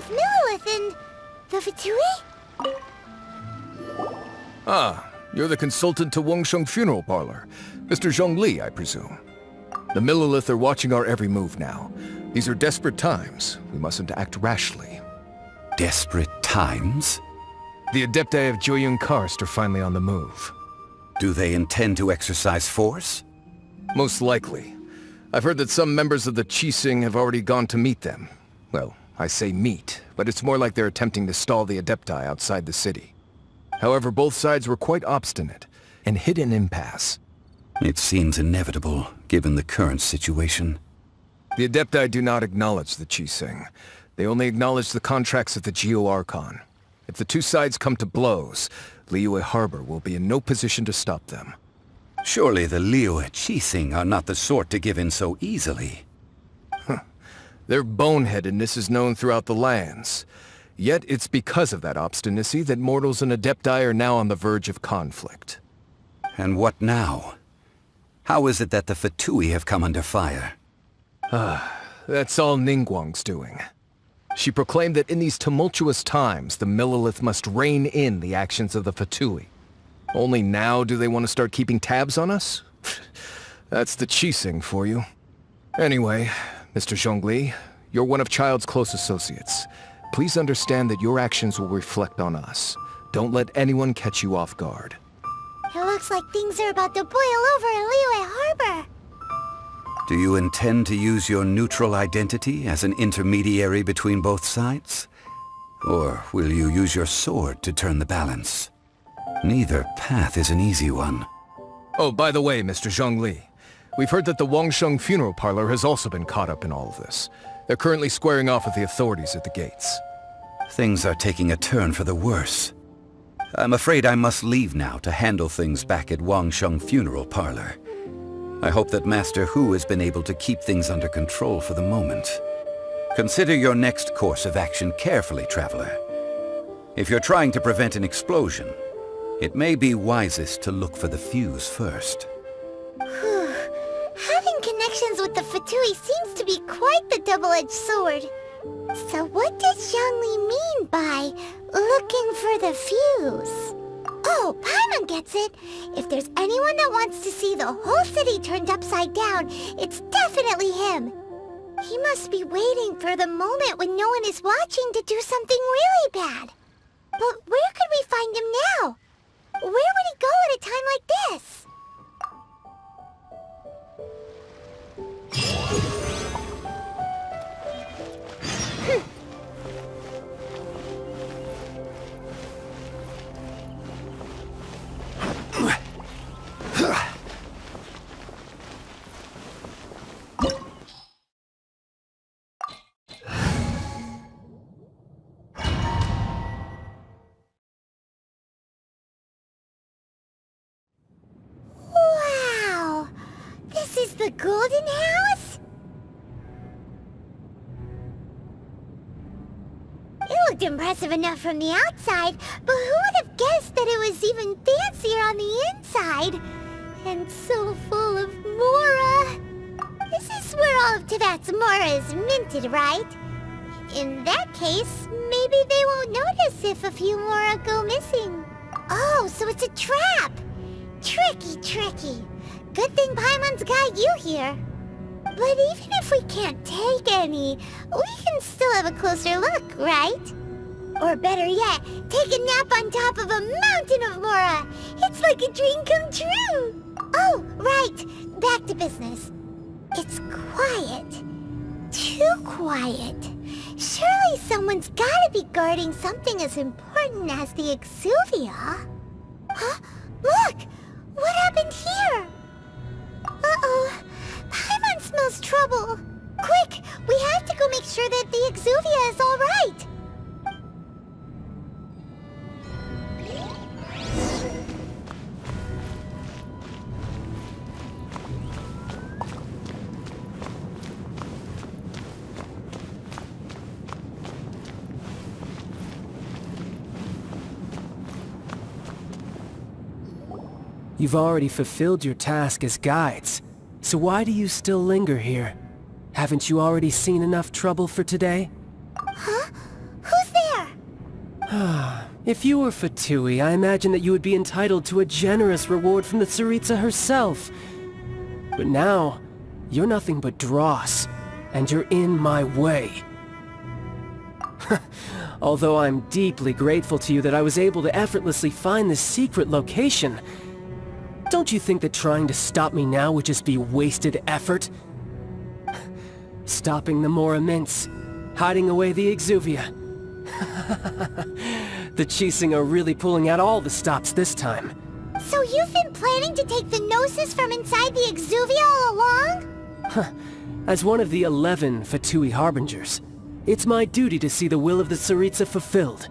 with Millilith and the Fatui? Ah, you're the consultant to Wangsheng Funeral Parlor. Mr. Zhongli, I presume. The Millilith are watching our every move now. These are desperate times. We mustn't act rashly. Desperate times? The Adepti of Joyun Karst are finally on the move. Do they intend to exercise force? Most likely. I've heard that some members of the Qixing have already gone to meet them. Well, I say meet, but it's more like they're attempting to stall the Adepti outside the city. However, both sides were quite obstinate and hit an impasse. It seems inevitable, given the current situation. The Adepti do not acknowledge the Qixing. They only acknowledge the contracts of the Geo-Archon. If the two sides come to blows, Liyue Harbor will be in no position to stop them. Surely the Liyue Qixing are not the sort to give in so easily. Their boneheadedness is known throughout the lands. Yet it's because of that obstinacy that mortals and Adepti are now on the verge of conflict. And what now? How is it that the Fatui have come under fire? That's all Ningguang's doing. She proclaimed that in these tumultuous times, the Millilith must rein in the actions of the Fatui. Only now do they want to start keeping tabs on us? That's the Qixing for you. Anyway, Mr. Zhongli, you're one of Child's close associates. Please understand that your actions will reflect on us. Don't let anyone catch you off guard. It looks like things are about to boil over in Liyue Harbor. Do you intend to use your neutral identity as an intermediary between both sides? Or will you use your sword to turn the balance? Neither path is an easy one. Oh, by the way, Mr. Zhongli, we've heard that the Wangsheng Funeral Parlor has also been caught up in all of this. They're currently squaring off with the authorities at the gates. Things are taking a turn for the worse. I'm afraid I must leave now to handle things back at Wangsheng Funeral Parlor. I hope that Master Hu has been able to keep things under control for the moment. Consider your next course of action carefully, Traveler. If you're trying to prevent an explosion, it may be wisest to look for the fuse first. Having connections with the Fatui seems to be quite the double-edged sword. So what does Zhongli mean by looking for the fuse? Oh, Paimon gets it. If there's anyone that wants to see the whole city turned upside down, it's definitely him. He must be waiting for the moment when no one is watching to do something really bad. But where could we find him now? Where would he go at a time like this? Wow! This is the Golden House? It looked impressive enough from the outside, but who would have guessed that it was even fancier on the inside? And so full of Mora. This is where all of Teyvat's Mora is minted, right? In that case, maybe they won't notice if a few Mora go missing. Oh, so it's a trap! Tricky, tricky. Good thing Paimon's got you here. But even if we can't take any, we can still have a closer look, right? Or better yet, take a nap on top of a mountain of Mora. It's like a dream come true. Oh, right. Back to business. It's quiet. Too quiet. Surely someone's gotta be guarding something as important as the Exuvia. Huh? Look! What happened here? Uh-oh. Paimon smells trouble. Quick! We have to go make sure that the Exuvia is all right. You've already fulfilled your task as guides, so why do you still linger here? Haven't you already seen enough trouble for today? Huh? If you were Fatui, I imagine that you would be entitled to a generous reward from the Tsaritsa herself. But now, you're nothing but dross, and you're in my way. Although I'm deeply grateful to you that I was able to effortlessly find this secret location, don't you think that trying to stop me now would just be wasted effort? Stopping the Mora Mints, hiding away the Exuvia. The Chising are really pulling out all the stops this time. So you've been planning to take the Gnosis from inside the Exuvia all along? As one of the 11 Fatui Harbingers, it's my duty to see the will of the Tsaritsa fulfilled.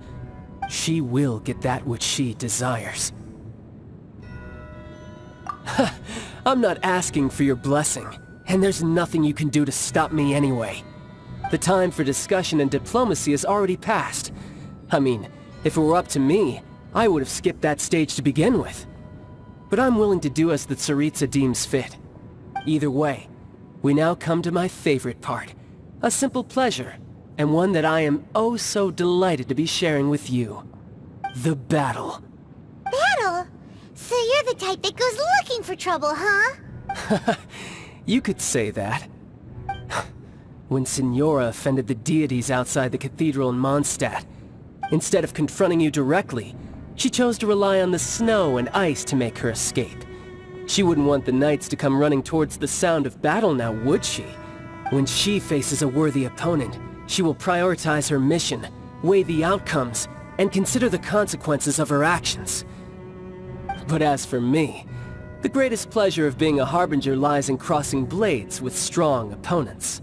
She will get that which she desires. I'm not asking for your blessing, and there's nothing you can do to stop me anyway. The time for discussion and diplomacy has already passed. I mean, if it were up to me, I would have skipped that stage to begin with. But I'm willing to do as the Tsaritsa deems fit. Either way, we now come to my favorite part. A simple pleasure, and one that I am oh so delighted to be sharing with you. The battle. Battle? So you're the type that goes looking for trouble, huh? You could say that. When Signora offended the deities outside the cathedral in Mondstadt, instead of confronting you directly, she chose to rely on the snow and ice to make her escape. She wouldn't want the knights to come running towards the sound of battle now, would she? When she faces a worthy opponent, she will prioritize her mission, weigh the outcomes, and consider the consequences of her actions. But as for me, the greatest pleasure of being a Harbinger lies in crossing blades with strong opponents.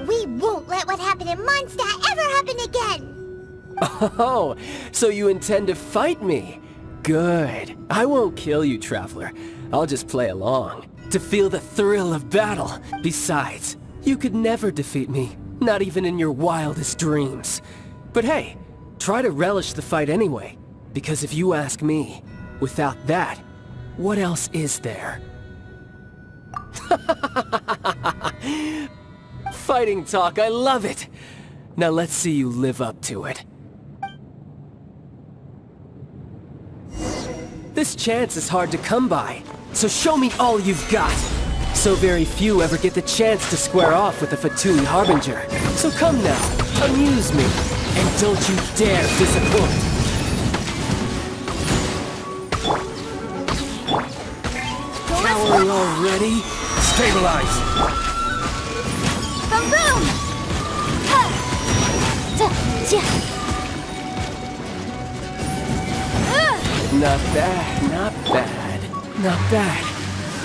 We won't let what happened in Mondstadt ever happen again! Oh, so you intend to fight me? Good. I won't kill you, Traveler. I'll just play along, to feel the thrill of battle. Besides, you could never defeat me, not even in your wildest dreams. But hey, try to relish the fight anyway, because if you ask me, without that, what else is there? Fighting talk, I love it! Now let's see you live up to it. This chance is hard to come by, so show me all you've got. So very few ever get the chance to square off with a Fatui Harbinger. So come now, amuse me, and don't you dare disappoint. Cowering already? Stabilize! Boom boom! Not bad, not bad, not bad.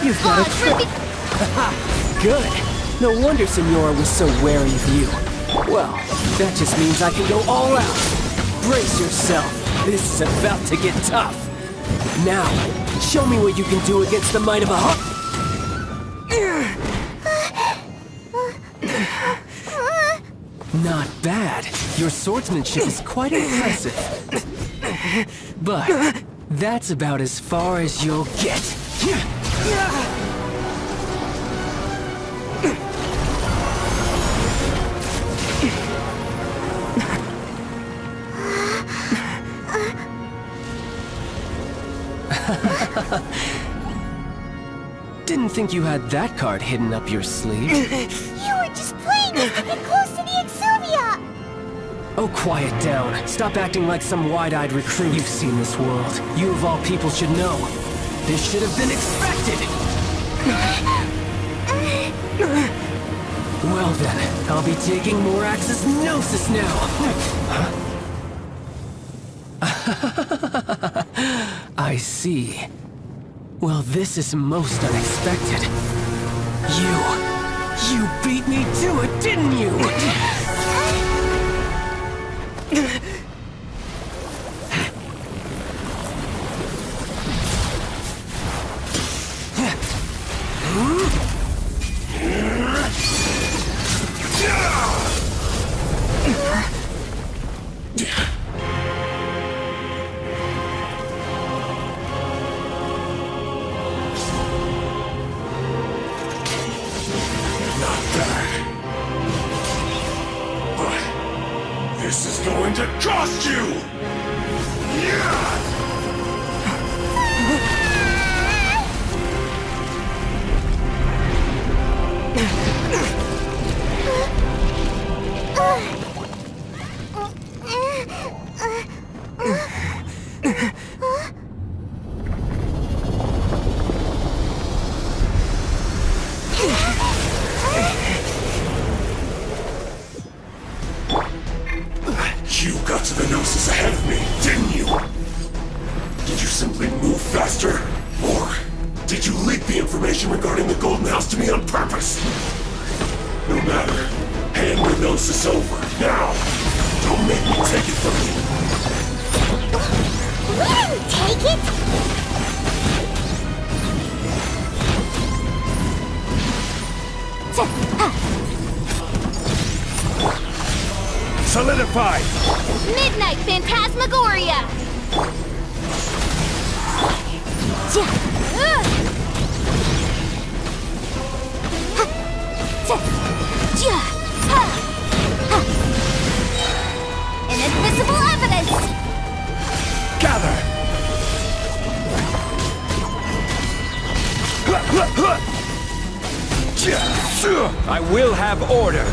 You've got a trick. Haha, good. No wonder Signora was so wary of you. Well, that just means I can go all out. Brace yourself. This is about to get tough. Now, show me what you can do against the might of a Not bad. Your swordsmanship is quite impressive. But that's about as far as you'll get. Didn't think you had that card hidden up your sleeve. You were just playing us to get close to the Exuvia! Oh, quiet down. Stop acting like some wide-eyed recruit. You've seen this world. You of all people should know. This should have been expected! Well then, I'll be taking Morax's Gnosis now! I see. Well, this is most unexpected. You beat me to it, didn't you? This is going to cost you! You got to the Gnosis ahead of me, didn't you? Did you simply move faster? Or did you leak the information regarding the Golden House to me on purpose? No matter. Hand the Gnosis over, now! Don't make me take it from you! We didn't take it! Solidify! Midnight Phantasmagoria! Inadmissible evidence! Gather! I will have order!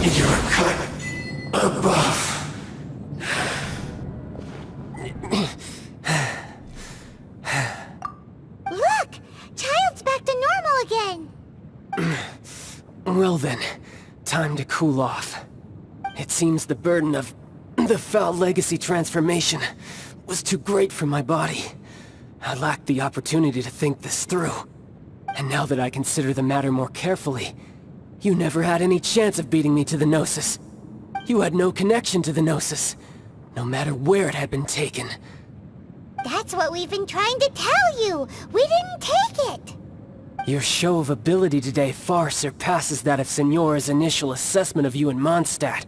You're cut above. Look! Child's back to normal again! Well then, time to cool off. It seems the burden of the foul legacy transformation was too great for my body. I lacked the opportunity to think this through. And now that I consider the matter more carefully, you never had any chance of beating me to the Gnosis. You had no connection to the Gnosis, no matter where it had been taken. That's what we've been trying to tell you! We didn't take it! Your show of ability today far surpasses that of Signora's initial assessment of you in Mondstadt.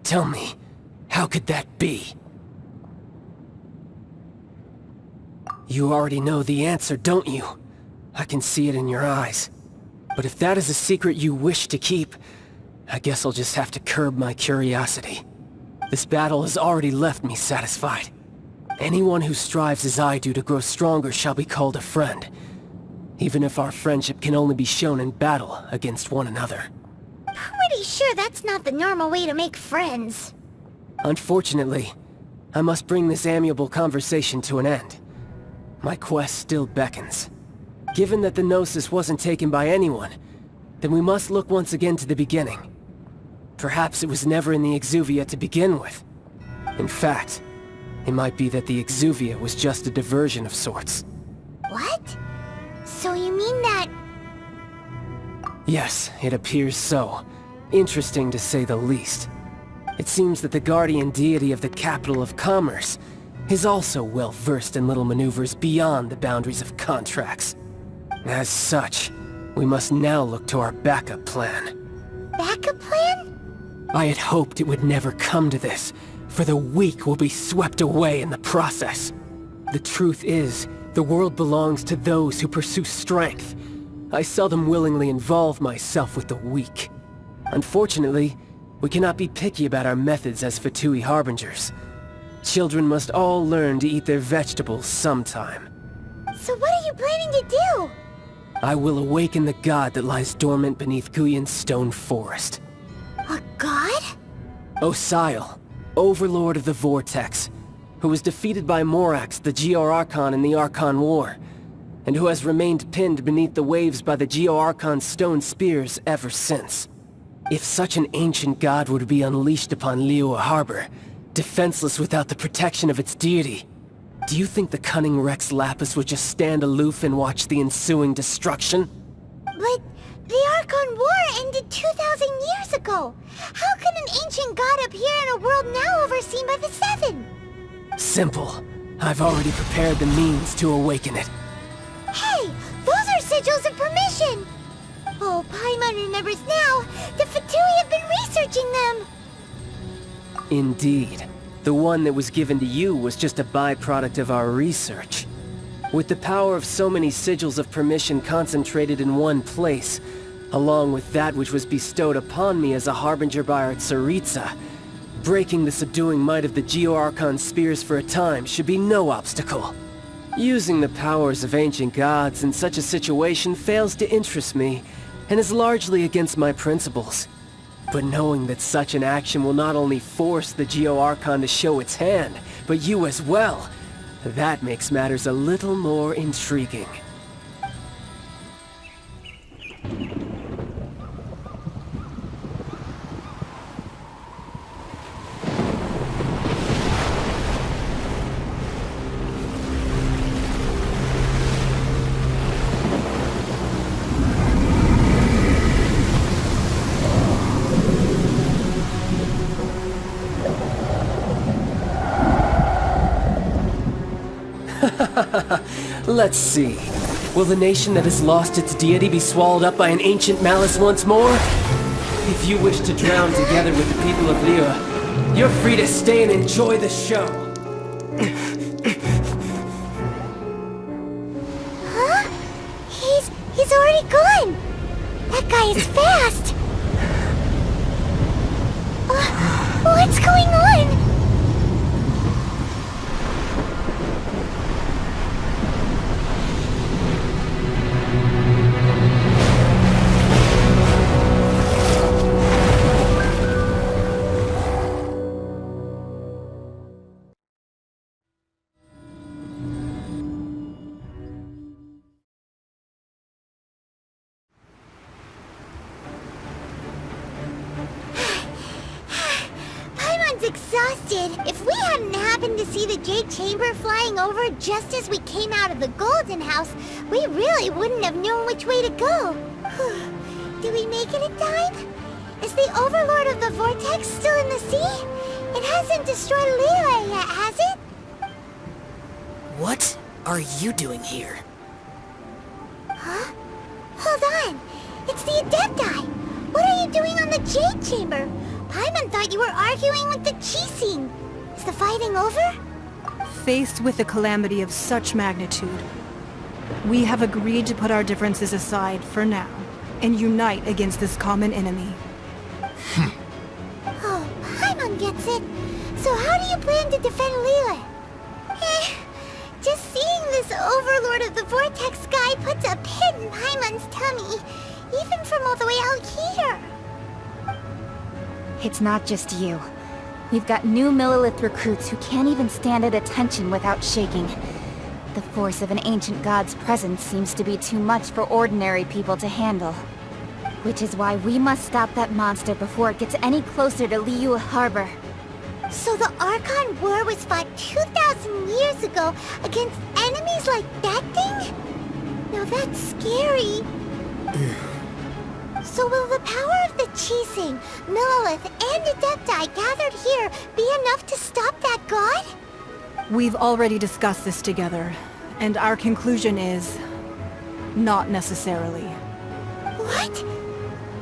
Tell me, how could that be? You already know the answer, don't you? I can see it in your eyes. But if that is a secret you wish to keep, I guess I'll just have to curb my curiosity. This battle has already left me satisfied. Anyone who strives as I do to grow stronger shall be called a friend, even if our friendship can only be shown in battle against one another. Pretty sure that's not the normal way to make friends. Unfortunately, I must bring this amiable conversation to an end. My quest still beckons. Given that the Gnosis wasn't taken by anyone, then we must look once again to the beginning. Perhaps it was never in the Exuvia to begin with. In fact, it might be that the Exuvia was just a diversion of sorts. What? So you mean that... Yes, it appears so. Interesting to say the least. It seems that the guardian deity of the capital of commerce is also well versed in little maneuvers beyond the boundaries of contracts. As such, we must now look to our backup plan. Backup plan? I had hoped it would never come to this, for the weak will be swept away in the process. The truth is, the world belongs to those who pursue strength. I seldom willingly involve myself with the weak. Unfortunately, we cannot be picky about our methods as Fatui Harbingers. Children must all learn to eat their vegetables sometime. So what are you planning to do? I will awaken the god that lies dormant beneath Guyon's stone forest. A god? Osial, overlord of the Vortex, who was defeated by Morax, the Geo-Archon in the Archon War, and who has remained pinned beneath the waves by the Geo-Archon's stone spears ever since. If such an ancient god were to be unleashed upon Liyue Harbor, defenseless without the protection of its deity, do you think the cunning Rex Lapis would just stand aloof and watch the ensuing destruction? But the Archon War ended 2,000 years ago. How can an ancient god appear in a world now overseen by the Seven? Simple. I've already prepared the means to awaken it. Hey, those are sigils of permission! Oh, Paimon remembers now. The Fatui have been researching them. Indeed. The one that was given to you was just a byproduct of our research. With the power of so many sigils of permission concentrated in one place, along with that which was bestowed upon me as a harbinger by our Tsaritsa, breaking the subduing might of the Geo-Archon spears for a time should be no obstacle. Using the powers of ancient gods in such a situation fails to interest me, and is largely against my principles. But knowing that such an action will not only force the Geo-Archon to show its hand, but you as well, that makes matters a little more intriguing. Let's see. Will the nation that has lost its deity be swallowed up by an ancient malice once more? If you wish to drown together with the people of Liyue, you're free to stay and enjoy the show. Huh? He's already gone! That guy is fast! What's going on? Exhausted. If we hadn't happened to see the Jade Chamber flying over just as we came out of the Golden House, we really wouldn't have known which way to go. Did we make it in time? Is the Overlord of the Vortex still in the sea? It hasn't destroyed Liyue yet, has it? What are you doing here? Huh? Hold on. It's the Adepti. What are you doing on the Jade Chamber? Paimon thought you were arguing with the Qixing. Is the fighting over? Faced with a calamity of such magnitude, we have agreed to put our differences aside for now and unite against this common enemy. Oh, Paimon gets it. So how do you plan to defend Liyue? Just seeing this Overlord of the Vortex guy puts a pit in Paimon's tummy, even from all the way out here. It's not just you. We've got new Millelith recruits who can't even stand at attention without shaking. The force of an ancient god's presence seems to be too much for ordinary people to handle. Which is why we must stop that monster before it gets any closer to Liyue Harbor. So the Archon War was fought 2,000 years ago against enemies like that thing? Now that's scary. So will the power of the Qixing, Millelith, and Adepti gathered here be enough to stop that god? We've already discussed this together, and our conclusion is... not necessarily. What?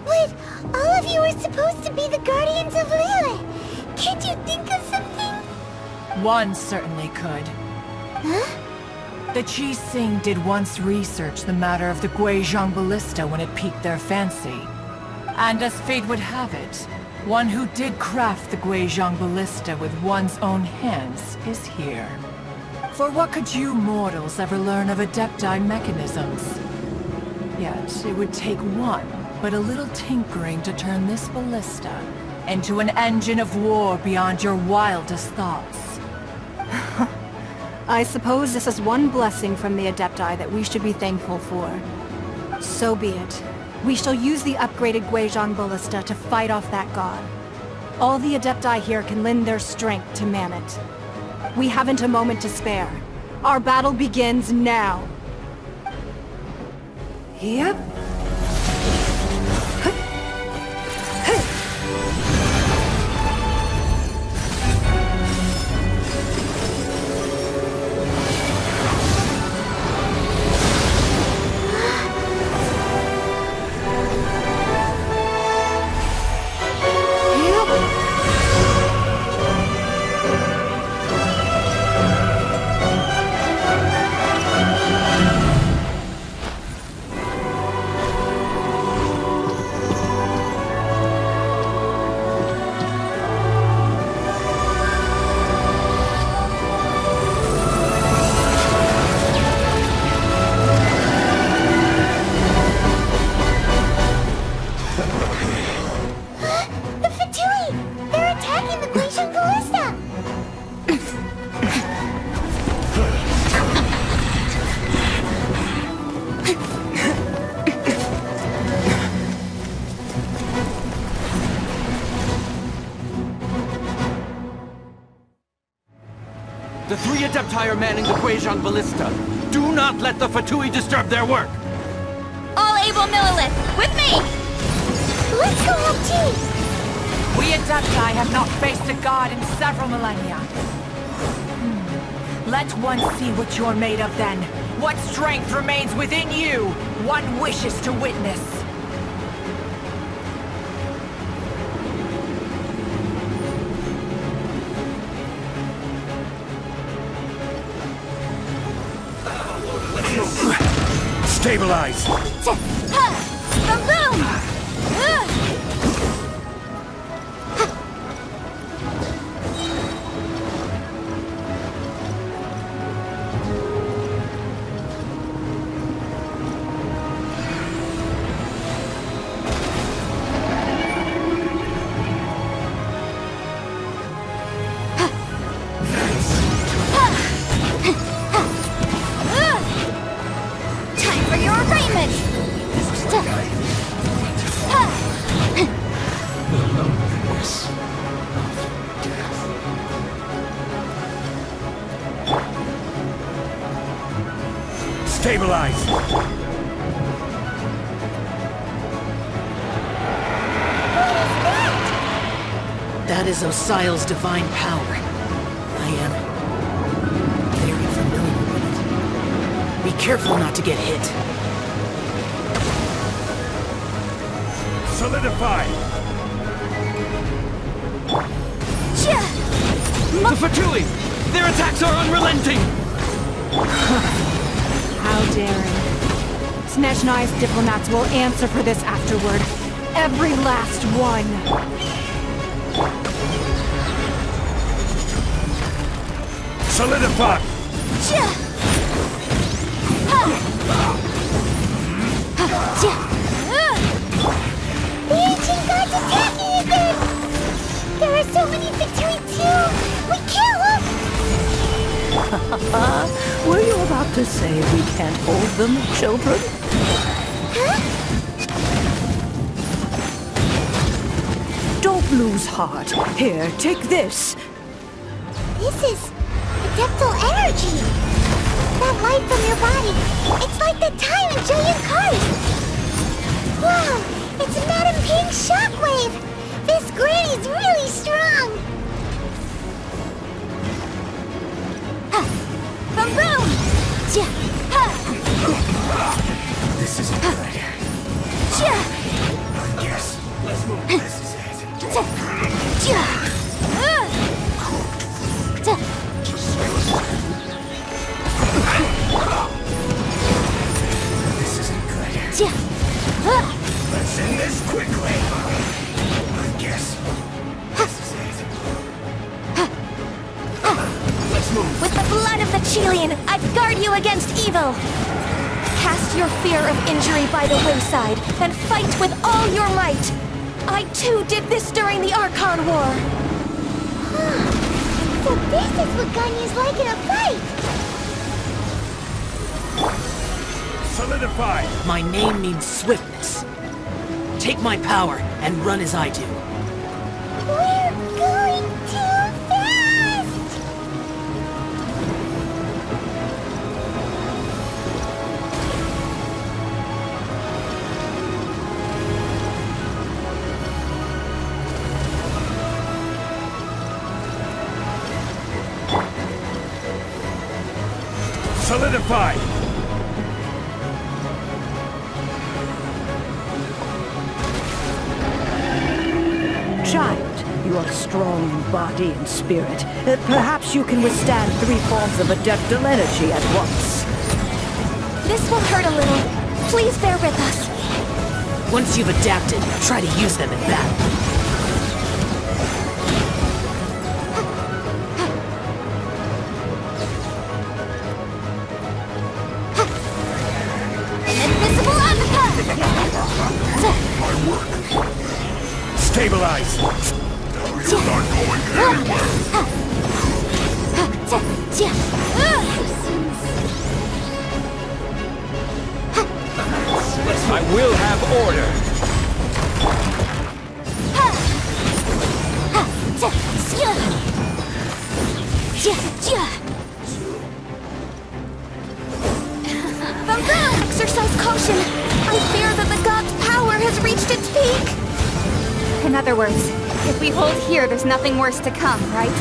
Wait, all of you are supposed to be the Guardians of Liyue. Can't you think of something? One certainly could. Huh? The Qixing did once research the matter of the Guizhong Ballista when it piqued their fancy. And as fate would have it, one who did craft the Guizhong Ballista with one's own hands is here. For what could you mortals ever learn of Adepti mechanisms? Yet, it would take one, but a little tinkering to turn this ballista into an engine of war beyond your wildest thoughts. I suppose this is one blessing from the Adepti that we should be thankful for. So be it. We shall use the upgraded Guizhong Ballista to fight off that god. All the Adepti here can lend their strength to man it. We haven't a moment to spare. Our battle begins now. Yep. The 3 Adepti are manning the Guizhong Ballista. Do not let the Fatui disturb their work! All able Millilith, with me! Let's go up too! We Adepti have not faced a god in several millennia. Let one see what you're made of then. What strength remains within you, one wishes to witness. Stabilize! Boom! Time for your arraignment! Stabilize! That is Osial's divine power. I am very familiar with it. Be careful not to get hit. Solidify! The Fatui! Their attacks are unrelenting! How daring. Snezhnai's diplomats will answer for this afterward. Every last one. Solidify! The ancient gods attacking again! There are so many Fatui too! We kill them! Were you about to say we can't hold them, children? Don't lose heart. Here, take this. This is adeptal energy! That light from your body, it's like the time in Julian Cars! Wow! It's Madame Ping's shockwave! This granny's really strong! Boom boom! This isn't good. Yes, let's move. This is it. This isn't good. Let's end this quickly. I guess this is it. Let's move. With the blood of the Chelian, I guard you against evil! Cast your fear of injury by the wayside, and fight with all your might! I too did this during the Archon War! So this is what Ganya's like in a fight! Solidify! My name means swiftness. Take my power and run as I do. We're going too fast! Solidify! Child, you are strong in body and spirit. Perhaps you can withstand 3 forms of adeptal energy at once. This will hurt a little. Please bear with us. Once you've adapted, try to use them in battle. Invisible uppercut! Stabilize! You're not going anywhere! I will have order! Caution! I fear that the god's power has reached its peak! In other words, if we hold here, there's nothing worse to come, right?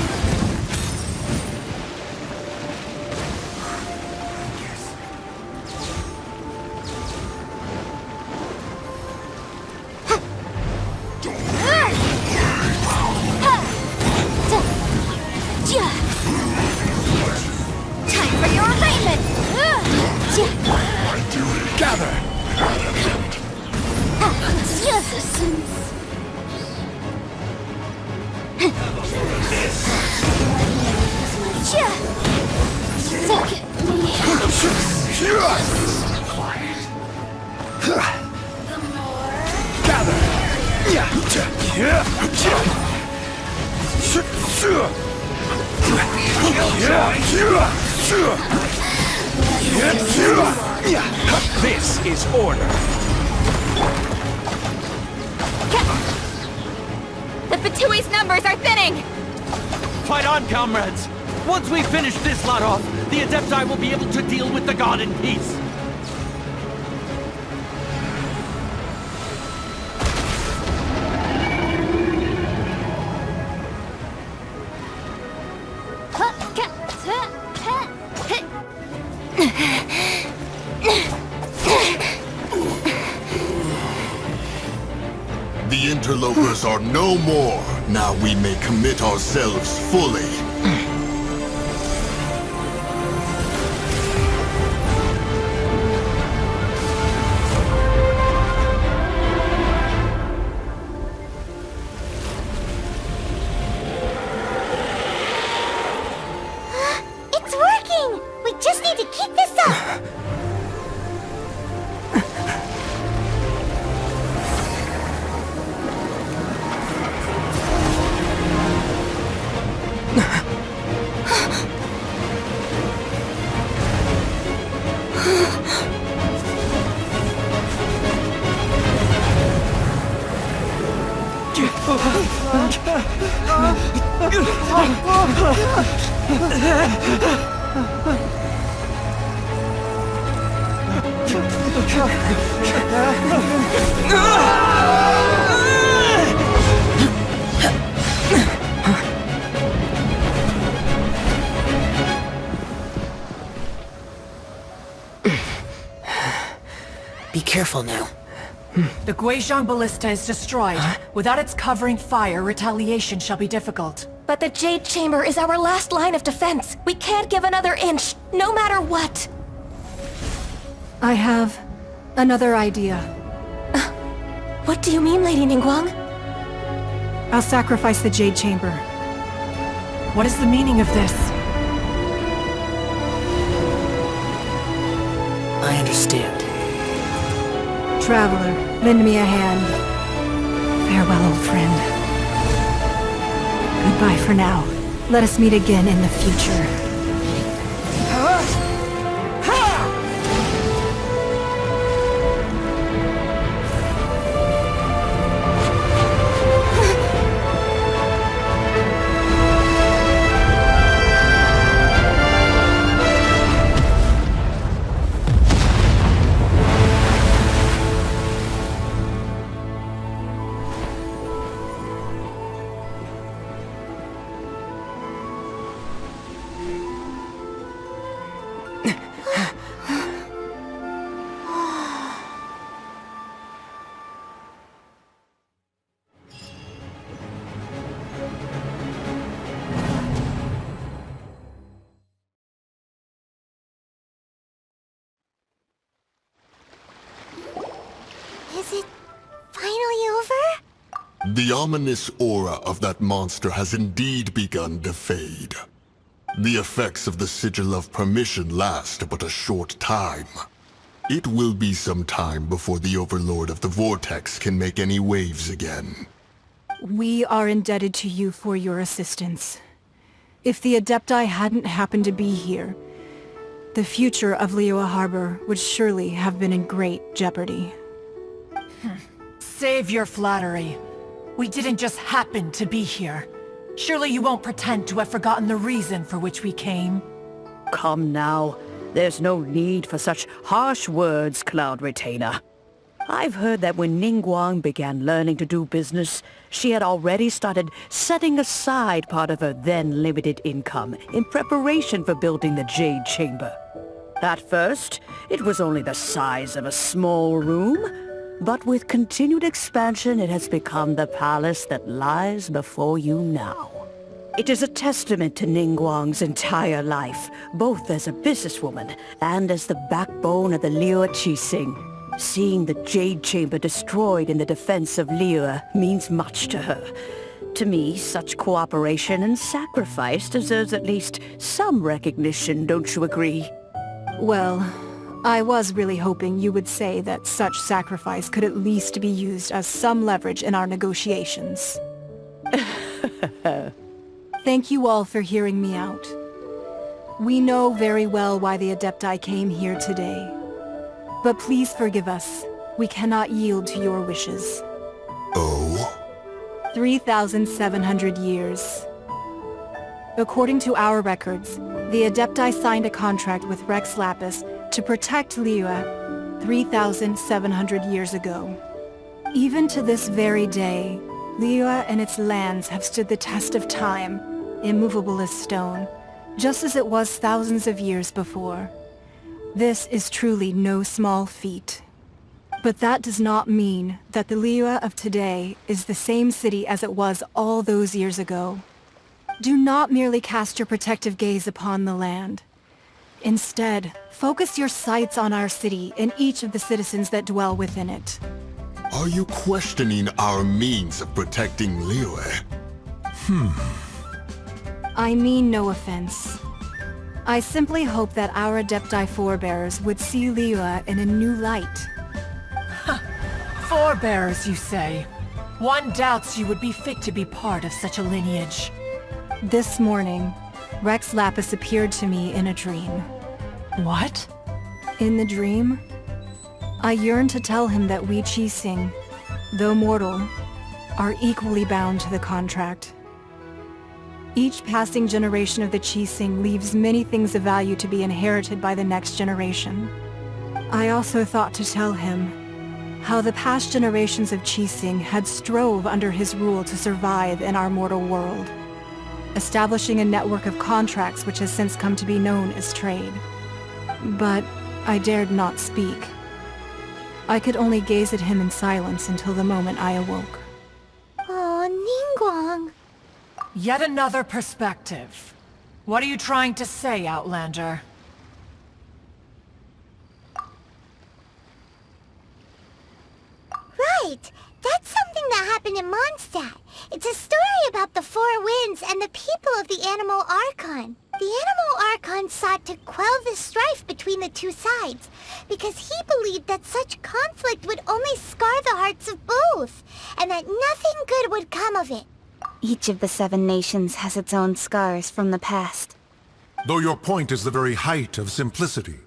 Time for your arraignment! Gather! Look at This is order. The Fatui's numbers are thinning! Fight on, comrades! Once we finish this lot off, the Adepti will be able to deal with the god in peace. The interlopers are no more. Now we may commit ourselves fully. It's working! We just need to keep this up! Be careful now. The Guizhong Ballista is destroyed. Without its covering fire, retaliation shall be difficult. But the Jade Chamber is our last line of defense. We can't give another inch, no matter what. I have another idea. What do you mean, Lady Ningguang? I'll sacrifice the Jade Chamber. What is the meaning of this? I understand. Traveler, lend me a hand. Farewell, old friend. Goodbye for now. Let us meet again in the future. Is it finally over? The ominous aura of that monster has indeed begun to fade. The effects of the Sigil of Permission last but a short time. It will be some time before the Overlord of the Vortex can make any waves again. We are indebted to you for your assistance. If the Adepti hadn't happened to be here, the future of Liyue Harbor would surely have been in great jeopardy. Save your flattery. We didn't just happen to be here. Surely you won't pretend to have forgotten the reason for which we came? Come now. There's no need for such harsh words, Cloud Retainer. I've heard that when Ningguang began learning to do business, she had already started setting aside part of her then limited income in preparation for building the Jade Chamber. At first, it was only the size of a small room, but with continued expansion it has become the palace that lies before you now. It is a testament to Ningguang's entire life, both as a businesswoman and as the backbone of the Liyue Qixing. Seeing the Jade Chamber destroyed in the defense of Liyue means much to her. To me, such cooperation and sacrifice deserves at least some recognition, don't you agree? Well, I was really hoping you would say that such sacrifice could at least be used as some leverage in our negotiations. Thank you all for hearing me out. We know very well why the Adepti came here today. But please forgive us. We cannot yield to your wishes. Oh? 3,700 years. According to our records, the Adepti signed a contract with Rex Lapis to protect Liyue 3,700 years ago. Even to this very day, Liyue and its lands have stood the test of time, immovable as stone, just as it was thousands of years before. This is truly no small feat. But that does not mean that the Liyue of today is the same city as it was all those years ago. Do not merely cast your protective gaze upon the land. Instead, focus your sights on our city and each of the citizens that dwell within it. Are you questioning our means of protecting Liyue? I mean no offense. I simply hope that our Adepti forebears would see Liyue in a new light. Forebears, you say? One doubts you would be fit to be part of such a lineage. This morning, Rex Lapis appeared to me in a dream. What? In the dream, I yearned to tell him that we Qixing, though mortal, are equally bound to the contract. Each passing generation of the Qixing leaves many things of value to be inherited by the next generation. I also thought to tell him how the past generations of Qixing had strove under his rule to survive in our mortal world, establishing a network of contracts which has since come to be known as trade. But I dared not speak. I could only gaze at him in silence until the moment I awoke. Oh, Ningguang. Yet another perspective. What are you trying to say, Outlander? Right! That's something that happened in Mondstadt. It's a story about the Four Winds and the people of the Animal Archon. The Animal Archon sought to quell the strife between the two sides, because he believed that such conflict would only scar the hearts of both, and that nothing good would come of it. Each of the 7 nations has its own scars from the past. Though your point is the very height of simplicity.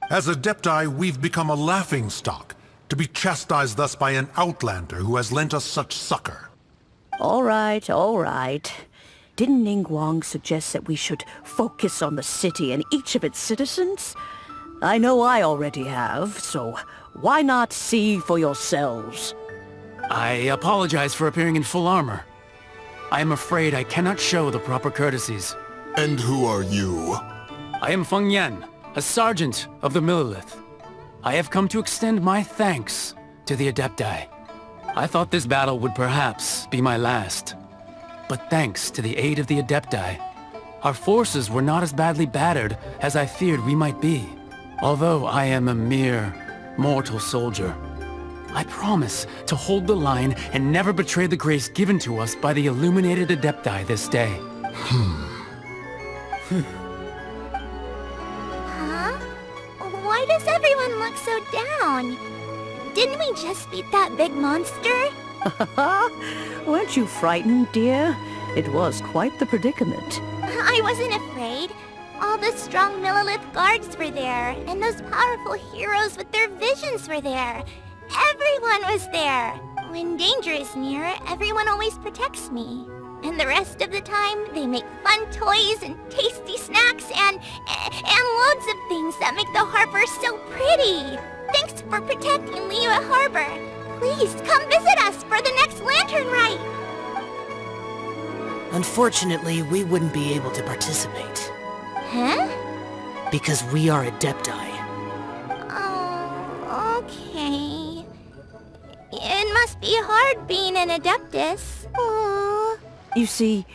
As Adepti, we've become a laughingstock, to be chastised thus by an outlander who has lent us such succor. All right, all right. Didn't Ningguang suggest that we should focus on the city and each of its citizens? I know I already have, so why not see for yourselves? I apologize for appearing in full armor. I am afraid I cannot show the proper courtesies. And who are you? I am Feng Yan, a sergeant of the Millelith. I have come to extend my thanks to the Adepti. I thought this battle would perhaps be my last. But thanks to the aid of the Adepti, our forces were not as badly battered as I feared we might be. Although I am a mere mortal soldier, I promise to hold the line and never betray the grace given to us by the illuminated Adepti this day. Huh? Why does everyone look so down? Didn't we just beat that big monster? Weren't you frightened, dear? It was quite the predicament. I wasn't afraid. All the strong Millelith guards were there, and those powerful heroes with their visions were there. Everyone was there. When danger is near, everyone always protects me. And the rest of the time, they make fun fun toys and tasty snacks and loads of things that make the harbor so pretty. Thanks for protecting Liyue Harbor. Please come visit us for the next lantern rite. Unfortunately, we wouldn't be able to participate. Huh? Because we are Adepti. Oh, okay. It must be hard being an Adeptus. Aww. You see,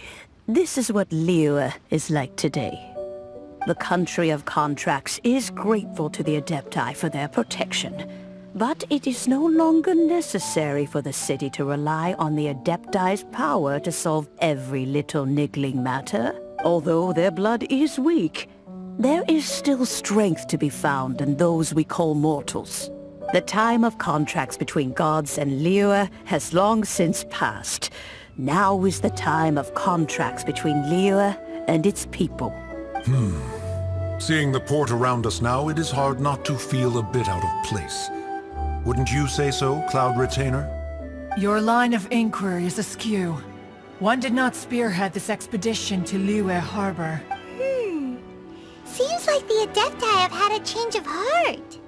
this is what Liyue is like today. The country of contracts is grateful to the Adepti for their protection. But it is no longer necessary for the city to rely on the Adepti's power to solve every little niggling matter. Although their blood is weak, there is still strength to be found in those we call mortals. The time of contracts between gods and Liyue has long since passed. Now is the time of contracts between Liyue and its people. Seeing the port around us now, it is hard not to feel a bit out of place. Wouldn't you say so, Cloud Retainer? Your line of inquiry is askew. One did not spearhead this expedition to Liyue Harbor. Seems like the Adepti have had a change of heart.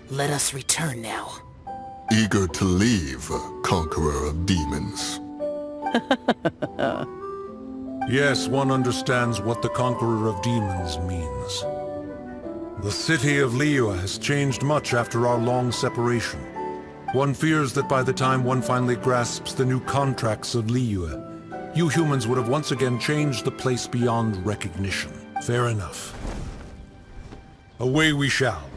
Let us return now. Eager to leave, Conqueror of Demons. Yes, one understands what the Conqueror of Demons means. The city of Liyue has changed much after our long separation. One fears that by the time one finally grasps the new contracts of Liyue, you humans would have once again changed the place beyond recognition. Fair enough. Away we shall,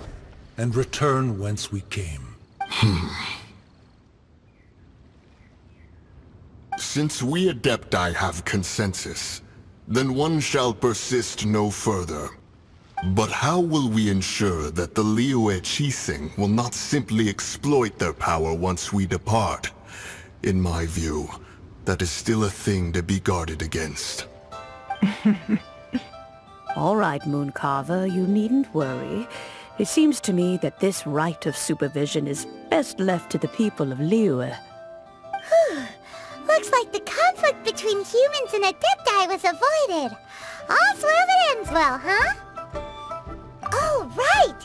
and return whence we came. Since we Adepti have consensus, then one shall persist no further. But how will we ensure that the Liyue Qixing will not simply exploit their power once we depart? In my view, that is still a thing to be guarded against. All right, Mooncarver, you needn't worry. It seems to me that this right of supervision is best left to the people of Liyue. Looks like the conflict between humans and Adepti was avoided. All's well that ends well, huh? Oh, right!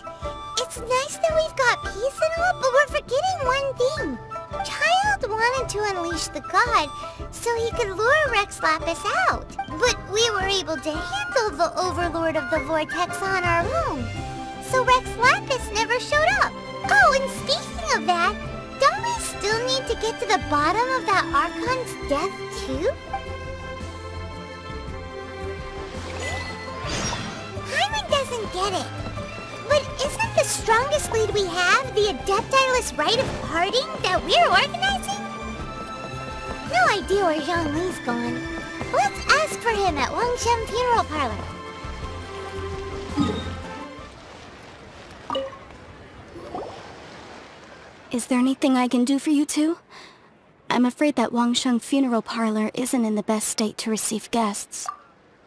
It's nice that we've got peace and all, but we're forgetting one thing. Child wanted to unleash the god so he could lure Rex Lapis out. But we were able to handle the Overlord of the Vortex on our own. So Rex Lapis never showed up. Oh, and speaking of that, don't we still need to get to the bottom of that Archon's death, too? Hyman doesn't get it. But isn't the strongest lead we have the Adepti-less rite of parting that we're organizing? No idea where Zhongli's gone. Let's ask for him at Wangshen Funeral Parlor. Is there anything I can do for you two? I'm afraid that Wangsheng Funeral Parlor isn't in the best state to receive guests.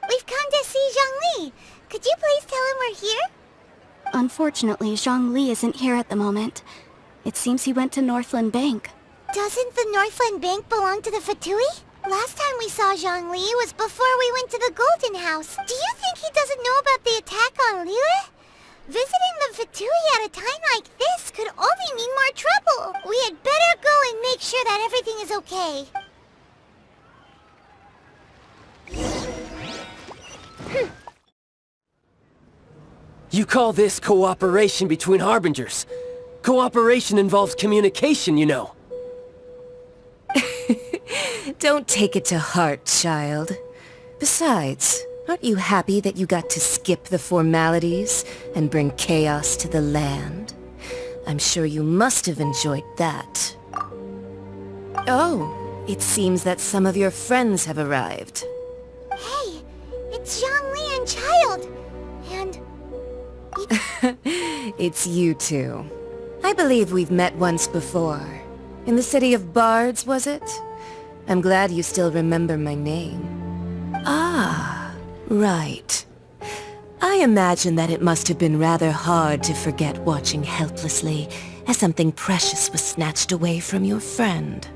We've come to see Zhongli. Could you please tell him we're here? Unfortunately, Zhongli isn't here at the moment. It seems he went to Northland Bank. Doesn't the Northland Bank belong to the Fatui? Last time we saw Zhongli was before we went to the Golden House. Do you think he doesn't know about the attack on Liyue? Visiting the Fatui at a time like this could only mean more trouble. We had better go and make sure that everything is okay. You call this cooperation between Harbingers? Cooperation involves communication, you know. Don't take it to heart, child. Besides, aren't you happy that you got to skip the formalities and bring chaos to the land? I'm sure you must have enjoyed that. Oh, it seems that some of your friends have arrived. Hey, it's Zhongli and Child. And... It's you two. I believe we've met once before. In the city of Bards, was it? I'm glad you still remember my name. Ah, right. I imagine that it must have been rather hard to forget watching helplessly as something precious was snatched away from your friend.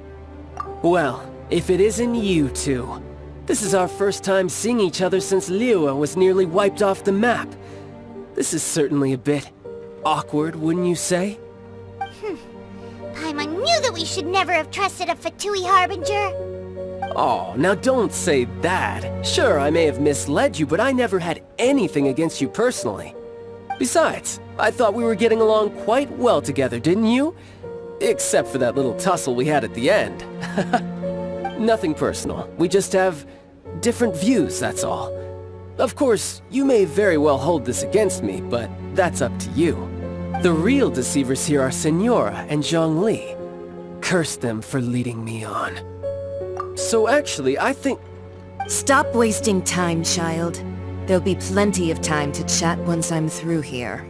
Well, if it isn't you two, This is our first time seeing each other since Liyue was nearly wiped off the map. This is certainly a bit awkward, wouldn't you say? Paimon knew that we should never have trusted a Fatui Harbinger. Oh, now don't say that. Sure, I may have misled you, but I never had anything against you personally. Besides, I thought we were getting along quite well together, didn't you? Except for that little tussle we had at the end. Nothing personal. We just have different views, that's all. Of course, you may very well hold this against me, but that's up to you. The real deceivers here are Senora and Zhongli. Curse them for leading me on. So actually, I think... Stop wasting time, child. There'll be plenty of time to chat once I'm through here.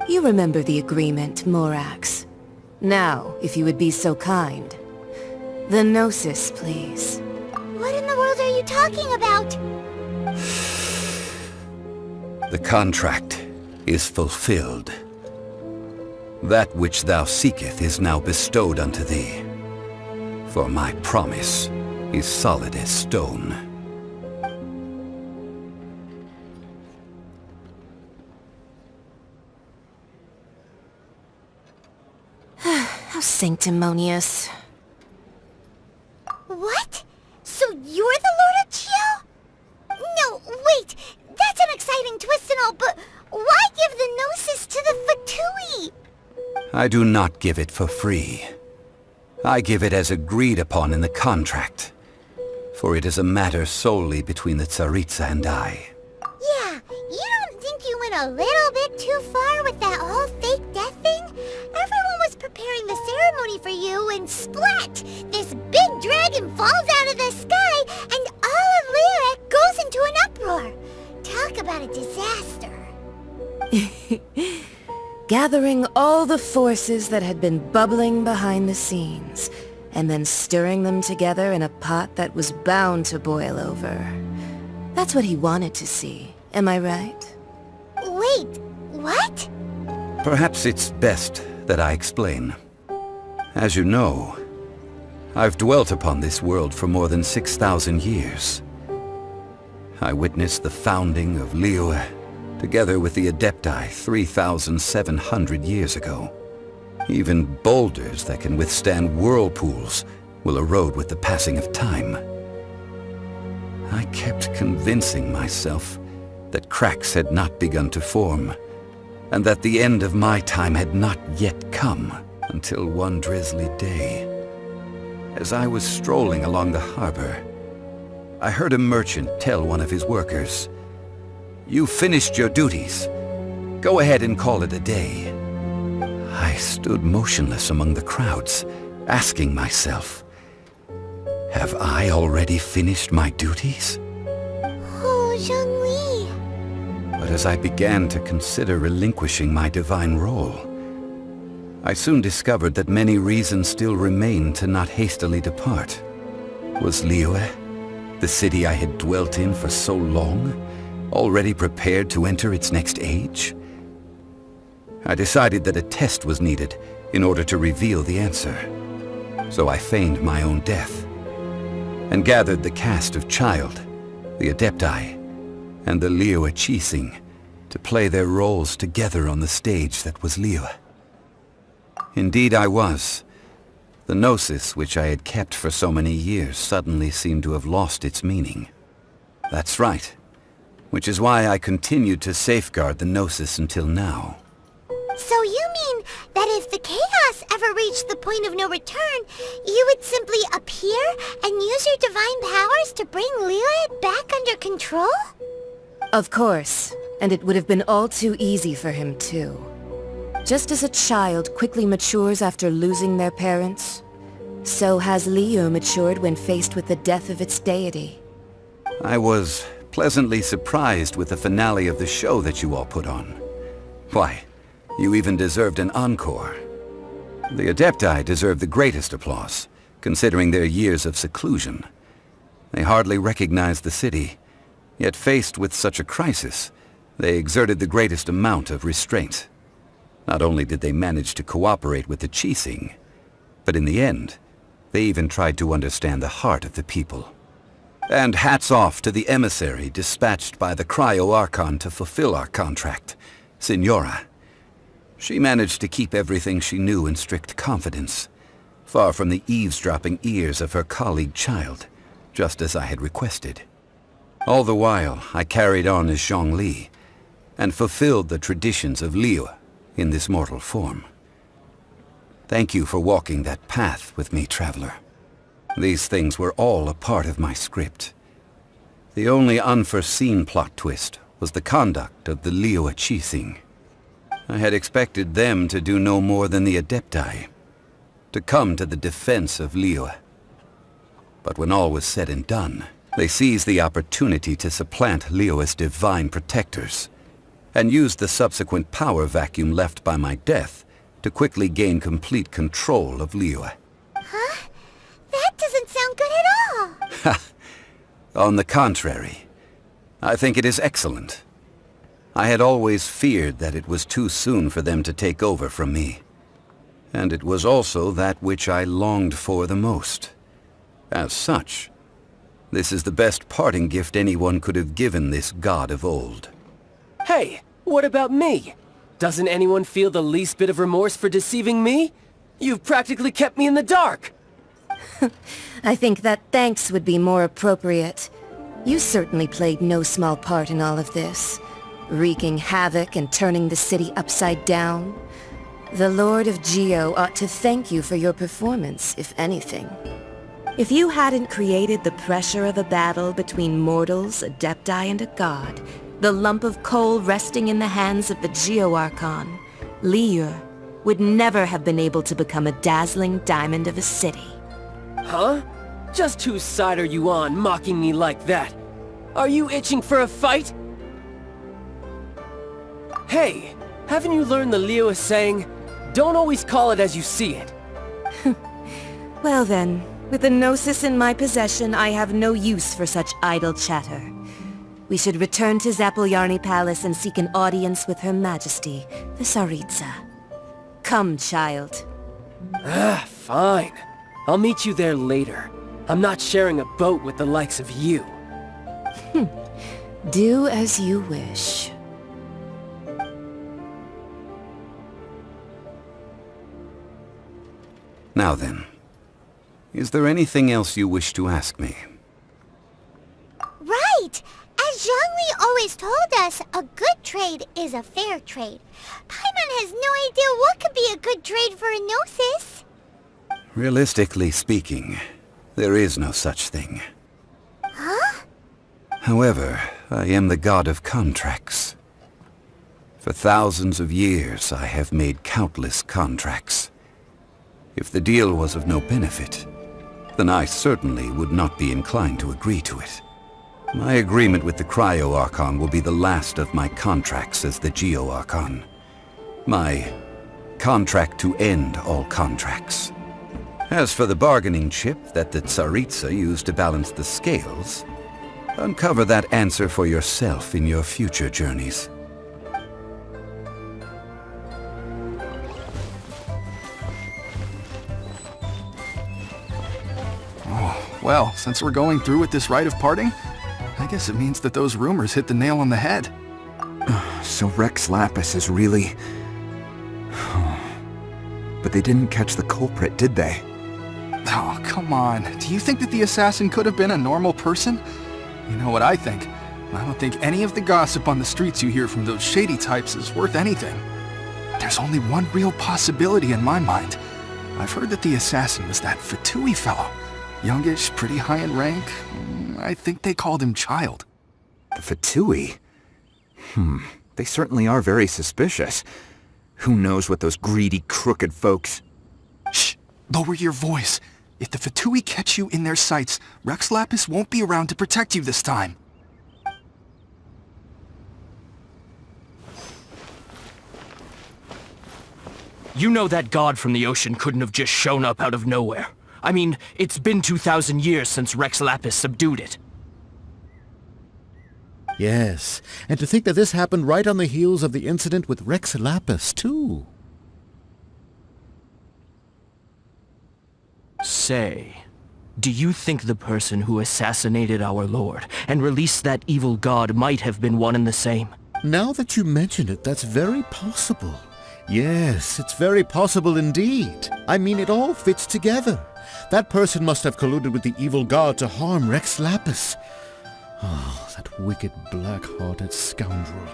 You remember the agreement, Morax. Now, if you would be so kind. The Gnosis, please. What in the world are you talking about? The contract is fulfilled. That which thou seeketh is now bestowed unto thee. For my promise is solid as stone. How sanctimonious. What? So you're the Lord of Chiao? No, wait! That's an exciting twist and all, but why give the Gnosis to the Fatui? I do not give it for free. I give it as agreed upon in the contract. For it is a matter solely between the Tsaritsa and I. Yeah, you don't think you went a little bit too far with that whole fake death thing? Everyone was preparing the ceremony for you and splat! This big dragon falls out of the sky and all of Liyue goes into an uproar. Talk about a disaster. Gathering all the forces that had been bubbling behind the scenes, and then stirring them together in a pot that was bound to boil over. That's what he wanted to see, am I right? Wait, what? Perhaps it's best that I explain. As you know, I've dwelt upon this world for more than 6,000 years. I witnessed the founding of Liyue, together with the Adepti 3,700 years ago. Even boulders that can withstand whirlpools will erode with the passing of time. I kept convincing myself that cracks had not begun to form, and that the end of my time had not yet come, until one drizzly day. As I was strolling along the harbor, I heard a merchant tell one of his workers, "You finished your duties. Go ahead and call it a day." I stood motionless among the crowds, asking myself, have I already finished my duties? Oh, Zhongli. But as I began to consider relinquishing my divine role, I soon discovered that many reasons still remained to not hastily depart. Was Liyue, the city I had dwelt in for so long, already prepared to enter its next age? I decided that a test was needed in order to reveal the answer. So I feigned my own death, and gathered the cast of Child, the Adepti, and the Liyue Qixing to play their roles together on the stage that was Liyue. Indeed I was. The Gnosis, which I had kept for so many years, suddenly seemed to have lost its meaning. That's right. Which is why I continued to safeguard the Gnosis until now. So you mean that if the chaos ever reached the point of no return, you would simply appear and use your divine powers to bring Liyue back under control? Of course, and it would have been all too easy for him too. Just as a child quickly matures after losing their parents, so has Liyue matured when faced with the death of its deity. I was pleasantly surprised with the finale of the show that you all put on. Why, you even deserved an encore. The Adepti deserve the greatest applause, considering their years of seclusion. They hardly recognized the city, yet faced with such a crisis, they exerted the greatest amount of restraint. Not only did they manage to cooperate with the Qixing, but in the end, they even tried to understand the heart of the people. And hats off to the emissary dispatched by the Cryo-Archon to fulfill our contract, Signora. She managed to keep everything she knew in strict confidence, far from the eavesdropping ears of her colleague child, just as I had requested. All the while, I carried on as Zhongli, and fulfilled the traditions of Liyue in this mortal form. Thank you for walking that path with me, Traveler. These things were all a part of my script. The only unforeseen plot twist was the conduct of the Liyue Qixing. I had expected them to do no more than the Adepti, to come to the defense of Liyue. But when all was said and done, they seized the opportunity to supplant Liyue's divine protectors, and used the subsequent power vacuum left by my death to quickly gain complete control of Liyue. Huh? That doesn't sound good at all! On the contrary, I think it is excellent. I had always feared that it was too soon for them to take over from me. And it was also that which I longed for the most. As such, this is the best parting gift anyone could have given this god of old. Hey, what about me? Doesn't anyone feel the least bit of remorse for deceiving me? You've practically kept me in the dark! I think that thanks would be more appropriate. You certainly played no small part in all of this, wreaking havoc and turning the city upside down. The Lord of Geo ought to thank you for your performance, if anything. If you hadn't created the pressure of a battle between mortals, Adepti, and a god, the lump of coal resting in the hands of the Geo-Archon, Liyue would never have been able to become a dazzling diamond of a city. Huh? Just whose side are you on, mocking me like that? Are you itching for a fight? Hey, haven't you learned the Liyue saying, don't always call it as you see it? Well then, with the Gnosis in my possession, I have no use for such idle chatter. We should return to Zapolyarny Palace and seek an audience with Her Majesty, the Tsaritsa. Come, child. Fine. I'll meet you there later. I'm not sharing a boat with the likes of you. Do as you wish. Now then, is there anything else you wish to ask me? Right! As Zhongli always told us, a good trade is a fair trade. Paimon has no idea what could be a good trade for a Gnosis. Realistically speaking, there is no such thing. Huh? However, I am the god of contracts. For thousands of years, I have made countless contracts. If the deal was of no benefit, then I certainly would not be inclined to agree to it. My agreement with the Cryo-Archon will be the last of my contracts as the Geo-Archon. My contract to end all contracts. As for the bargaining chip that the Tsaritsa used to balance the scales, uncover that answer for yourself in your future journeys. Well, since we're going through with this rite of parting, I guess it means that those rumors hit the nail on the head. So Rex Lapis is really... But they didn't catch the culprit, did they? Oh, come on. Do you think that the assassin could have been a normal person? You know what I think. I don't think any of the gossip on the streets you hear from those shady types is worth anything. There's only one real possibility in my mind. I've heard that the assassin was that Fatui fellow. Youngish, pretty high in rank. I think they called him Child. The Fatui? They certainly are very suspicious. Who knows what those greedy, crooked folks... Shh! Lower your voice. If the Fatui catch you in their sights, Rex Lapis won't be around to protect you this time. You know that god from the ocean couldn't have just shown up out of nowhere. I mean, it's been 2,000 years since Rex Lapis subdued it. Yes, and to think that this happened right on the heels of the incident with Rex Lapis, too. Say, Do you think the person who assassinated our lord and released that evil god might have been one and the same? Now that you mention it, that's very possible. Yes, it's very possible indeed. I mean, it all fits together. That person must have colluded with the evil god to harm Rex Lapis. Oh, that wicked, black-hearted scoundrel.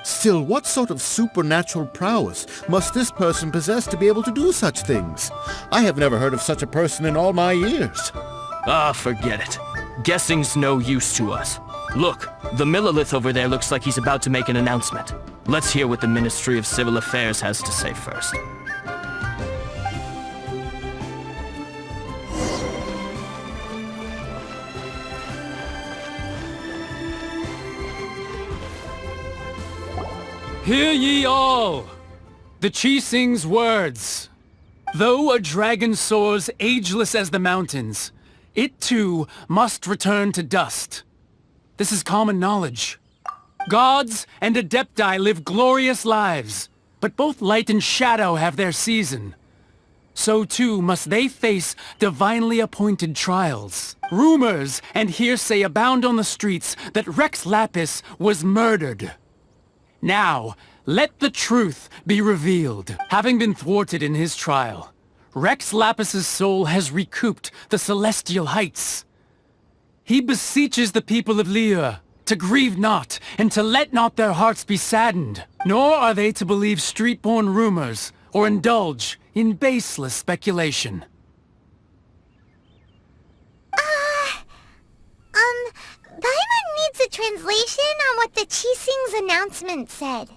Still, what sort of supernatural prowess must this person possess to be able to do such things? I have never heard of such a person in all my years. Ah, forget it. Guessing's no use to us. Look, the Millilith over there looks like he's about to make an announcement. Let's hear what the Ministry of Civil Affairs has to say first. Hear ye all! The Qixing's words. Though a dragon soars ageless as the mountains, it too must return to dust. This is common knowledge. Gods and Adepti live glorious lives, but both light and shadow have their season. So too must they face divinely appointed trials. Rumors and hearsay abound on the streets that Rex Lapis was murdered. Now, let the truth be revealed. Having been thwarted in his trial, Rex Lapis's soul has recouped the celestial heights. He beseeches the people of Liyue to grieve not, and to let not their hearts be saddened. Nor are they to believe street-born rumors, or indulge in baseless speculation. Paimon needs a translation on what the Qixing's announcement said.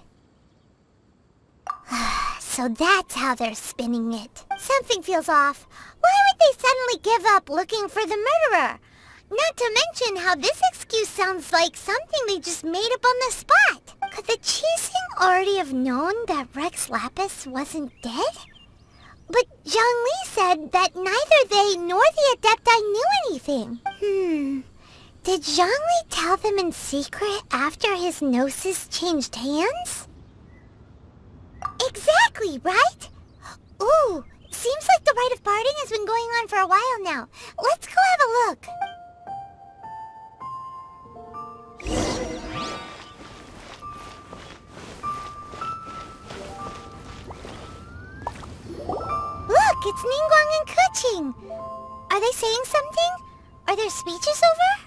So that's how they're spinning it. Something feels off. Why would they suddenly give up looking for the murderer? Not to mention how this excuse sounds like something they just made up on the spot. Could the Qixing already have known that Rex Lapis wasn't dead? But Zhongli said that neither they nor the Adepti knew anything. Did Zhongli tell them in secret after his gnosis changed hands? Exactly, right? Ooh, seems like the rite of parting has been going on for a while now. Let's go have a look. Look, it's Ningguang and Keqing. Are they saying something? Are their speeches over?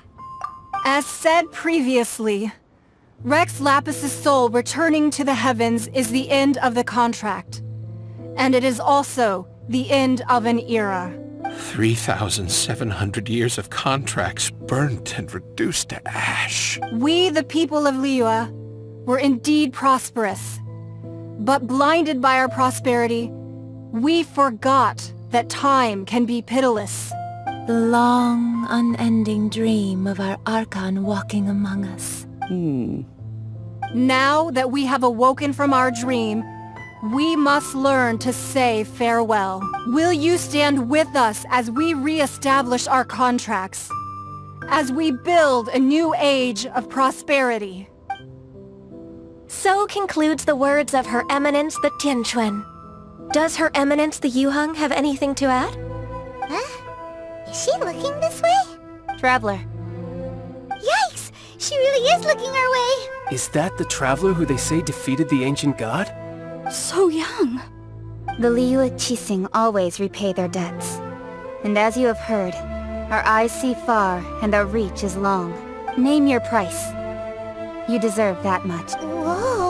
As said previously, Rex Lapis's soul returning to the heavens is the end of the contract. And it is also the end of an era. 3,700 years of contracts burnt and reduced to ash. We, the people of Liyue, were indeed prosperous. But blinded by our prosperity, we forgot that time can be pitiless. The long, unending dream of our Archon walking among us. Now that we have awoken from our dream, we must learn to say farewell. Will you stand with us as we re-establish our contracts? As we build a new age of prosperity? So concludes the words of Her Eminence the Tianquan. Does Her Eminence the Yuheng have anything to add? Huh? Is she looking this way? Traveler. Yikes! She really is looking our way! Is that the traveler who they say defeated the ancient god? So young. The Liyue Qixing always repay their debts. And as you have heard, our eyes see far and our reach is long. Name your price. You deserve that much. Whoa!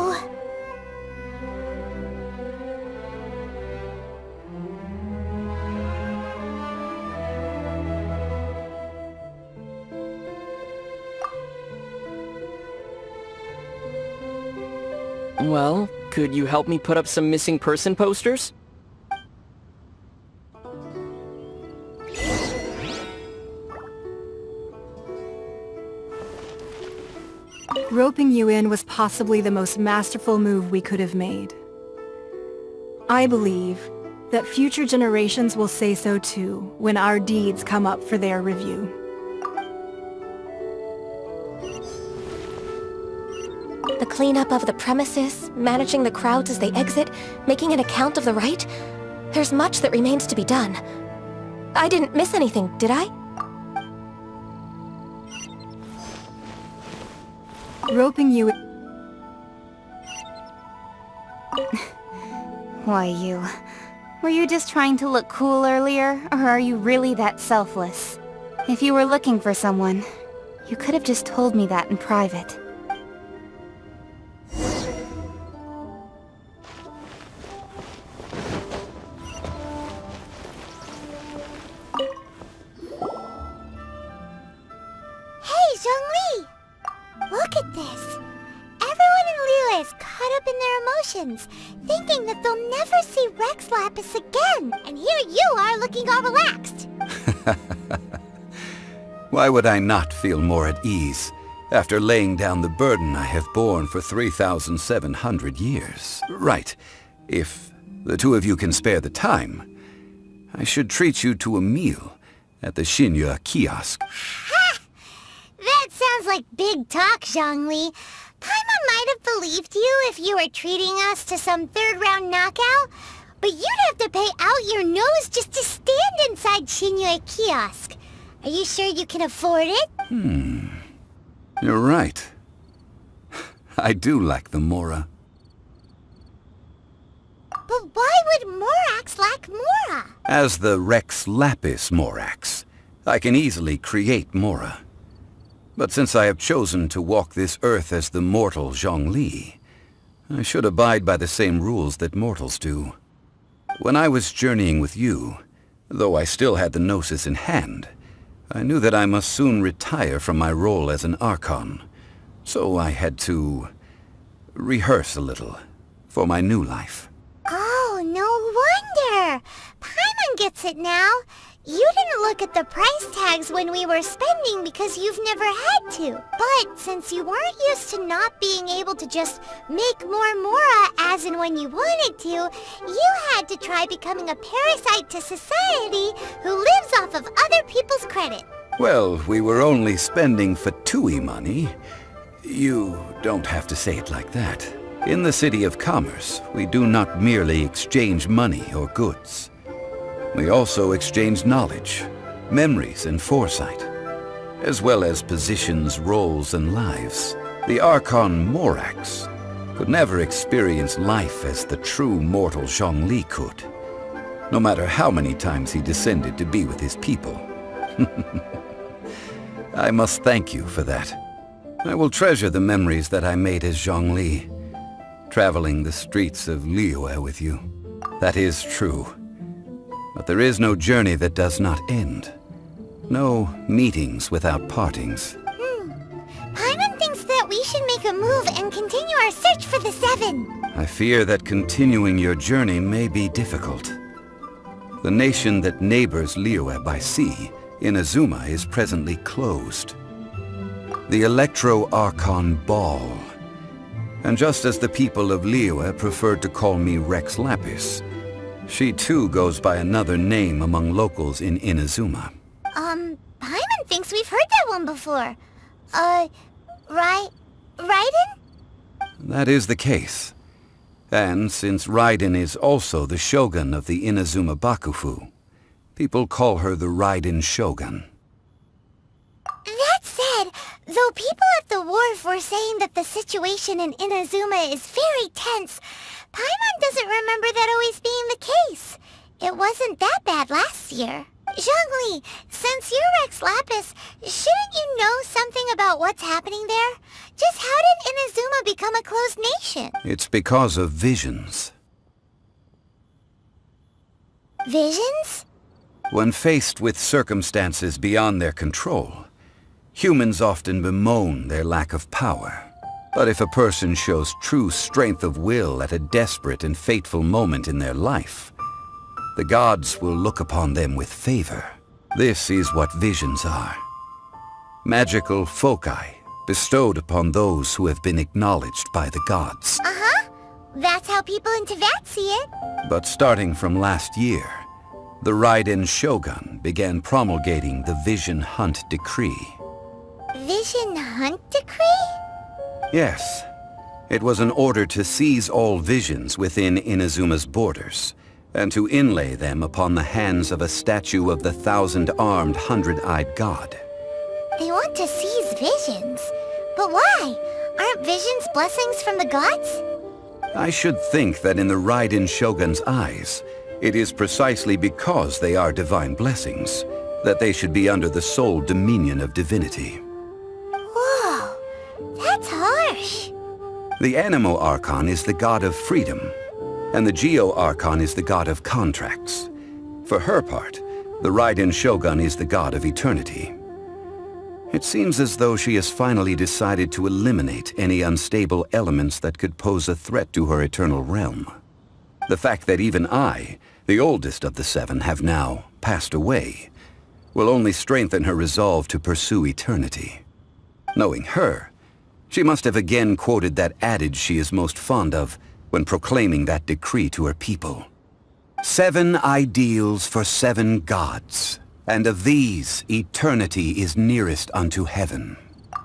Well, could you help me put up some missing person posters? Roping you in was possibly the most masterful move we could have made. I believe that future generations will say so too when our deeds come up for their review. The cleanup of the premises, managing the crowds as they exit, making an account of the rite? There's much that remains to be done. I didn't miss anything, did I? Roping you... Why, you... Were you just trying to look cool earlier, or are you really that selfless? If you were looking for someone, you could have just told me that in private. Hey, Zhongli! Look at this. Everyone in Liyue is caught up in their emotions, thinking that they'll never see Rex Lapis again. And here you are looking all relaxed. Why would I not feel more at ease after laying down the burden I have borne for 3,700 years? Right. If the two of you can spare the time, I should treat you to a meal at the Xinyue kiosk. Ha! That sounds like big talk, Zhongli. Paimon might have believed you if you were treating us to some third-round knockout, but you'd have to pay out your nose just to stand inside Xinyue kiosk. Are you sure you can afford it? You're right. I do like the Mora. But why would Morax lack Mora? As the Rex Lapis Morax, I can easily create Mora. But since I have chosen to walk this earth as the mortal Zhongli, I should abide by the same rules that mortals do. When I was journeying with you, though I still had the Gnosis in hand, I knew that I must soon retire from my role as an Archon, so I had to rehearse a little for my new life. Oh, no wonder! Paimon gets it now. You didn't look at the price tags when we were spending because you've never had to. But since you weren't used to not being able to just make more Mora as and when you wanted to, you had to try becoming a parasite to society who lives off of other people's credit. Well, we were only spending Fatui money. You don't have to say it like that. In the City of Commerce, we do not merely exchange money or goods. We also exchange knowledge, memories, and foresight, as well as positions, roles, and lives. The Archon Morax could never experience life as the true mortal Zhongli could, no matter how many times he descended to be with his people. I must thank you for that. I will treasure the memories that I made as Zhongli, traveling the streets of Liyue with you. That is true. But there is no journey that does not end. No meetings without partings. Paimon thinks that we should make a move and continue our search for the Seven. I fear that continuing your journey may be difficult. The nation that neighbors Liyue by sea, Inazuma, is presently closed. The Electro-Archon Ball. And just as the people of Liyue preferred to call me Rex Lapis, she too goes by another name among locals in Inazuma. Paimon thinks we've heard that one before. Raiden? That is the case. And since Raiden is also the Shogun of the Inazuma Bakufu, people call her the Raiden Shogun. That said, though people at the wharf were saying that the situation in Inazuma is very tense, Paimon doesn't remember that always being the case. It wasn't that bad last year. Zhongli, since you're Rex Lapis, shouldn't you know something about what's happening there? Just how did Inazuma become a closed nation? It's because of visions. Visions? When faced with circumstances beyond their control, humans often bemoan their lack of power. But if a person shows true strength of will at a desperate and fateful moment in their life, the gods will look upon them with favor. This is what visions are. Magical foci bestowed upon those who have been acknowledged by the gods. Uh-huh. That's how people in Teyvat see it. But starting from last year, the Raiden Shogun began promulgating the Vision Hunt Decree. Vision Hunt Decree? Yes. It was an order to seize all visions within Inazuma's borders, and to inlay them upon the hands of a statue of the 1,000-armed, 100-eyed god. They want to seize visions. But why? Aren't visions blessings from the gods? I should think that in the Raiden Shogun's eyes, it is precisely because they are divine blessings that they should be under the sole dominion of divinity. Whoa, that's harsh. The Anemo Archon is the god of freedom, and the Geo Archon is the god of contracts. For her part, the Raiden Shogun is the god of eternity. It seems as though she has finally decided to eliminate any unstable elements that could pose a threat to her eternal realm. The fact that even I, the oldest of the seven, have now passed away, will only strengthen her resolve to pursue eternity. Knowing her, she must have again quoted that adage she is most fond of when proclaiming that decree to her people. 7 ideals for 7 gods, and of these, eternity is nearest unto heaven.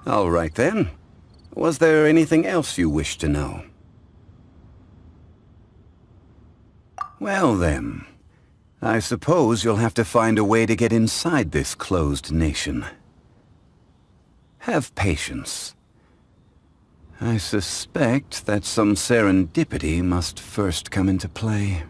All right then. Was there anything else you wished to know? Well then, I suppose you'll have to find a way to get inside this closed nation. Have patience. I suspect that some serendipity must first come into play.